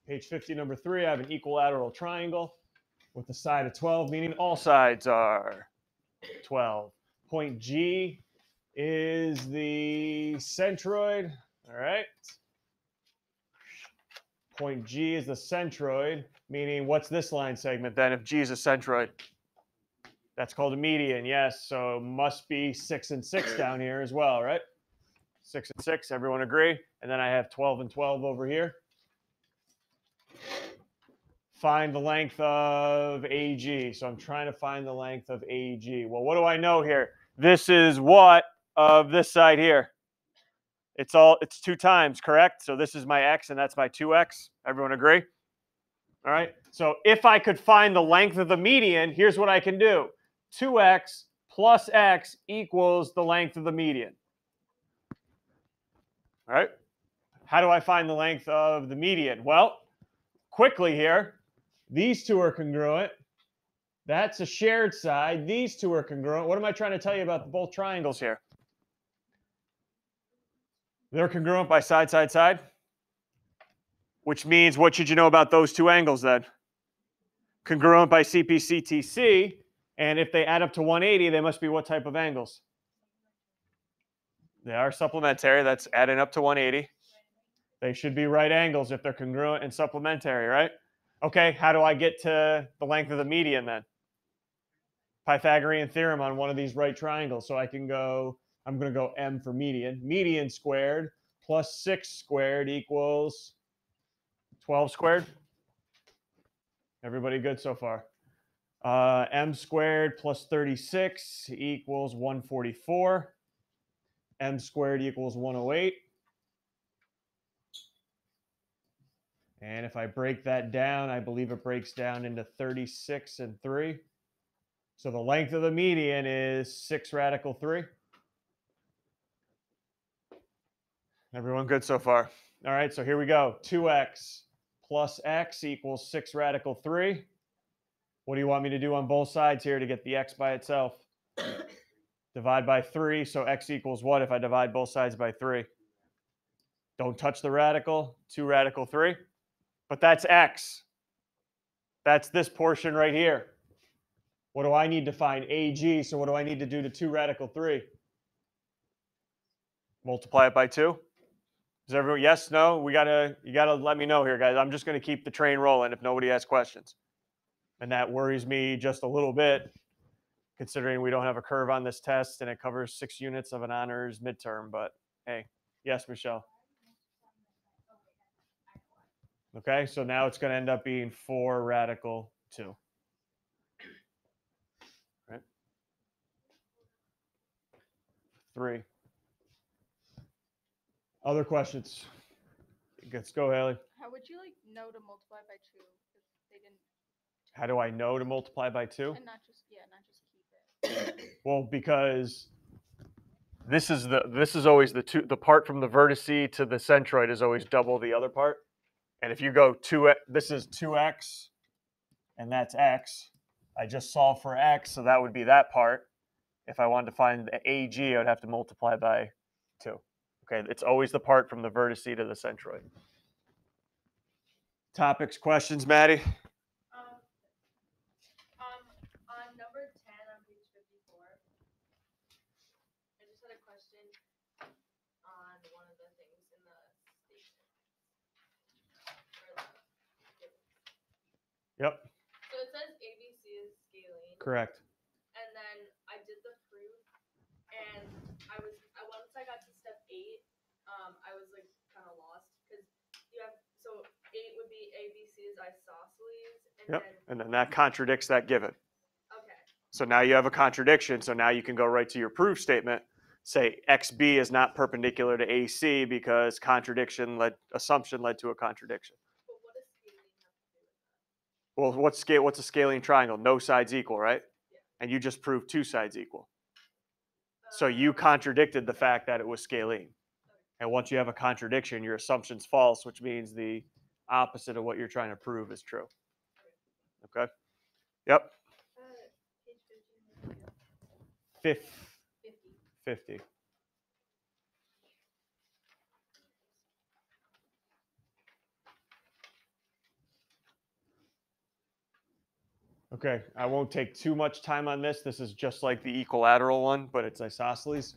Page 50, number 3, I have an equilateral triangle with a side of 12, meaning all sides are 12. Point G is the centroid. All right. Point G is the centroid, meaning what's this line segment then if G is a centroid? That's called a median, yes. So must be 6 and 6 down here as well, right? 6 and 6, everyone agree? And then I have 12 and 12 over here. Find the length of AG. So I'm trying to find the length of AG. Well, what do I know here? This is what of this side here? It's 2 times, correct? So this is my x and that's my 2x. Everyone agree? All right. So if I could find the length of the median, here's what I can do. 2x plus x equals the length of the median. All right. How do I find the length of the median? Well, quickly here, these two are congruent. That's a shared side. These two are congruent. What am I trying to tell you about both triangles here? They're congruent by side, side, side. Which means, what should you know about those two angles then? Congruent by CP, CTC. And if they add up to 180, they must be what type of angles? They are supplementary. That's adding up to 180. They should be right angles if they're congruent and supplementary, right? Okay, how do I get to the length of the median then? Pythagorean theorem on one of these right triangles. So I can go, I'm going to go m for median. Median squared plus 6 squared equals 12 squared. Everybody good so far? M squared plus 36 equals 144. M squared equals 108. And if I break that down, I believe it breaks down into 36 and 3. So the length of the median is 6 radical 3. Everyone good so far? All right, so here we go. 2x plus x equals 6 radical 3. What do you want me to do on both sides here to get the x by itself? Divide by 3, so x equals what if I divide both sides by 3? Don't touch the radical, 2 radical 3. But that's x. That's this portion right here. What do I need to find? AG, so what do I need to do to 2 radical 3? Multiply it by 2. Is everyone, yes, no? You gotta let me know here, guys. I'm just going to keep the train rolling if nobody has questions. And that worries me just a little bit, considering we don't have a curve on this test and it covers 6 units of an honors midterm. But hey, yes, Michelle. Okay, so now it's going to end up being 4 radical 2. Right? 3. Other questions? Let's go, Haley. How would you know to multiply by 2? Because they didn't. How do I know to multiply by 2? And not just keep it. Well, because this is always the part from the vertice to the centroid is always double the other part. And if you go 2, this is 2x, and that's x. I just solved for x, so that would be that part. If I wanted to find the AG, I would have to multiply by 2. Okay, it's always the part from the vertice to the centroid. Topics, questions, Maddie? On number 10 on page 54, I just had a question on one of the things in the statement. Yep. So it says ABC is scaling. Correct. And then I did the proof, and once I got to step 8, I was kind of lost because you have 8 would be ABC is isosceles, and and then that contradicts that given. Okay. So now you have a contradiction. So now you can go right to your proof statement. Say XB is not perpendicular to AC because assumption led to a contradiction. But what does scaling have to do with that? Well, what's a scaling triangle? No sides equal, right? Yeah. And you just proved 2 sides equal. So you contradicted the fact that it was scalene. And once you have a contradiction, your assumption's false, which means the opposite of what you're trying to prove is true. Okay? Yep. Page 50. Okay, I won't take too much time on this. This is just like the equilateral one, but it's isosceles.